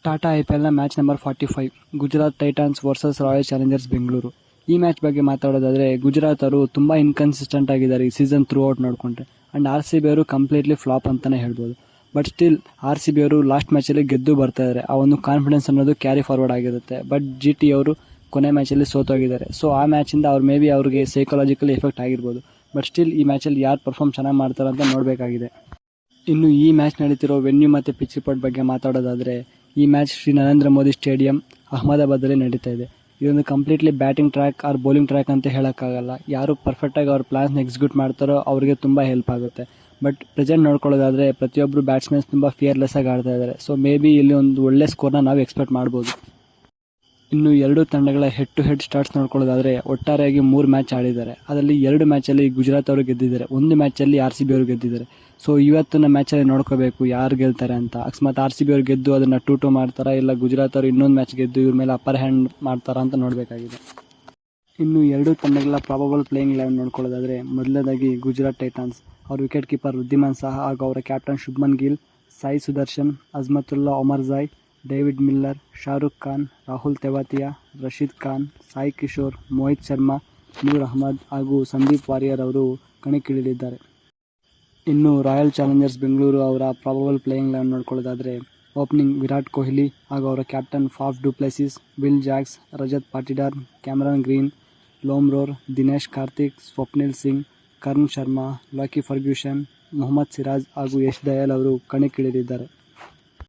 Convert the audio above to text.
ಟಾಟಾ IPLನ match number 45 Gujarat Titans versus Royal Challengers Bengaluru. ಈ match ಬಗ್ಗೆ ಮಾತಾಡೋದಾದರೆ ಗುಜರಾತ್ ಅವರು ತುಂಬ ಇನ್ಕನ್ಸಿಸ್ಟೆಂಟ್ ಆಗಿದ್ದಾರೆ ಈ ಸೀಸನ್ ಥ್ರೂ ಔಟ್ ನೋಡಿಕೊಂಡ್ರೆ. ಆ್ಯಂಡ್ RCB ಅವರು ಕಂಪ್ಲೀಟ್ಲಿ ಫ್ಲಾಪ್ ಅಂತಲೇ ಹೇಳ್ಬೋದು. ಬಟ್ ಸ್ಟಿಲ್ RCB ಅವರು ಲಾಸ್ಟ್ ಮ್ಯಾಚಲ್ಲಿ ಗೆದ್ದು ಬರ್ತಾ ಇದ್ದಾರೆ. ಆ ಒಂದು ಕಾನ್ಫಿಡೆನ್ಸ್ ಅನ್ನೋದು ಕ್ಯಾರಿ ಫಾರ್ವರ್ಡ್ ಆಗಿರುತ್ತೆ. ಬಟ್ GT ಅವರು ಕೊನೆ ಮ್ಯಾಚಲ್ಲಿ ಸೋತೋಗಿದ್ದಾರೆ. ಸೊ ಆ ಮ್ಯಾಚಿಂದ ಮೇಬಿ ಅವ್ರಿಗೆ ಸೈಕಾಲಜಿಕಲಿ ಎಫೆಕ್ಟ್ ಆಗಿರ್ಬೋದು. ಬಟ್ ಸ್ಟಿಲ್ ಈ ಮ್ಯಾಚಲ್ಲಿ ಯಾರು ಪರ್ಫಾರ್ಮ್ ಚೆನ್ನಾಗಿ ಮಾಡ್ತಾರೆ ಅಂತ ನೋಡಬೇಕಾಗಿದೆ. ಇನ್ನು ಈ ಮ್ಯಾಚ್ ನಡೀತಿರೋ ವೆನ್ಯೂ ಮತ್ತು ಪಿಚ್ ರಿಪೋರ್ಟ್ ಬಗ್ಗೆ ಮಾತಾಡೋದಾದರೆ ಈ ಮ್ಯಾಚ್ ಶ್ರೀ ನರೇಂದ್ರ ಮೋದಿ ಸ್ಟೇಡಿಯಂ ಅಹಮದಾಬಾದಲ್ಲಿ ನಡೀತಾ ಇದೆ. ಇದೊಂದು completely batting track or bowling track ಅಂತ ಹೇಳೋಕ್ಕಾಗಲ್ಲ. ಯಾರು ಪರ್ಫೆಕ್ಟಾಗಿ ಅವ್ರ ಪ್ಲಾನ್ಸ್ನ ಎಕ್ಸಿಕ್ಯೂಟ್ ಮಾಡ್ತಾರೋ ಅವರಿಗೆ ತುಂಬ ಹೆಲ್ಪ್ ಆಗುತ್ತೆ. ಬಟ್ ಪ್ರೆಸೆಂಟ್ ನೋಡ್ಕೊಳ್ಳೋದಾದರೆ ಪ್ರತಿಯೊಬ್ಬರು ಬ್ಯಾಟ್ಸ್ಮನ್ಸ್ ತುಂಬ ಫಿಯರ್ಲೆಸ್ ಆಗಿ ಆಡ್ತಾ ಇದ್ದಾರೆ. ಸೊ ಮೇಬಿ ಇಲ್ಲಿ ಒಂದು ಒಳ್ಳೆ ಸ್ಕೋರ್ನ ನಾವು ಎಕ್ಸ್ಪೆಕ್ಟ್ ಮಾಡ್ಬೋದು. ಇನ್ನು ಎರಡು ತಂಡಗಳ ಹೆಡ್ ಟು ಹೆಡ್ ಸ್ಟಾರ್ಟ್ಸ್ ನೋಡ್ಕೊಳ್ಳೋದಾದರೆ ಒಟ್ಟಾರೆಯಾಗಿ 3 ಮ್ಯಾಚ್ ಆಡಿದ್ದಾರೆ. ಅದರಲ್ಲಿ 2 ಮ್ಯಾಚಲ್ಲಿ ಗುಜರಾತ್ ಅವರು ಗೆದ್ದಿದ್ದಾರೆ, 1 ಮ್ಯಾಚಲ್ಲಿ RCB ಅವರು ಗೆದ್ದಿದ್ದಾರೆ. ಸೊ ಇವತ್ತಿನ ಮ್ಯಾಚಲ್ಲಿ ನೋಡ್ಕೋಬೇಕು ಯಾರು ಗೆಲ್ತಾರೆ ಅಂತ. ಅಕಸ್ಮಾತ್ RCB ಅವರು ಗೆದ್ದು ಅದನ್ನು 2-2 ಮಾಡ್ತಾರಾ, ಇಲ್ಲ ಗುಜರಾತ್ ಅವರು ಇನ್ನೊಂದು ಮ್ಯಾಚ್ ಗೆದ್ದು ಇವ್ರ ಮೇಲೆ ಅಪ್ಪರ್ ಹ್ಯಾಂಡ್ ಮಾಡ್ತಾರಾ ಅಂತ ನೋಡಬೇಕಾಗಿದೆ. ಇನ್ನು ಎರಡು ತಂಡಗಳ ಪ್ರಾಬಬಲ್ ಪ್ಲೇಯಿಂಗ್ 11 ನೋಡ್ಕೊಳ್ಳೋದಾದರೆ ಮೊದಲನೇದಾಗಿ ಗುಜರಾತ್ ಟೈಟಾನ್ಸ್ ಅವ್ರ ವಿಕೆಟ್ ಕೀಪರ್ ವೃದ್ಧಿಮಾನ್ ಸಾಹಾ ಹಾಗೂ ಅವರ captain Shubman Gill, Sai Sudharsan, Azmatullah Omarzai, David Miller, Shahrukh Khan, Rahul Tewatia, Rashid Khan, Sai Kishore, Mohit Sharma, Noor Ahmad ಹಾಗೂ ಸಂದೀಪ್ ವಾರಿಯರ್ ಅವರು ಕಣಕ್ಕಿಳಿದಿದ್ದಾರೆ. ಇನ್ನು ರಾಯಲ್ ಚಾಲೆಂಜರ್ಸ್ ಬೆಂಗಳೂರು ಅವರ ಪ್ರಾಬಬಲ್ ಪ್ಲೇಯಿಂಗ್ 11 ನೋಡ್ಕೊಳ್ಳೋದಾದರೆ ಓಪನಿಂಗ್ ವಿರಾಟ್ ಕೊಹ್ಲಿ ಹಾಗೂ ಅವರ captain Faf du Plessis, Will Jacks, Rajat Patidar, Cameron Green, Lomror, Dinesh Karthik, Swapnil Singh, Karn Sharma, Lockie Ferguson, Mohammed Siraj ಹಾಗೂ ಯಶ್ ದಯಾಲ್ ಅವರು ಕಣಕ್ಕಿಳಿದಿದ್ದಾರೆ.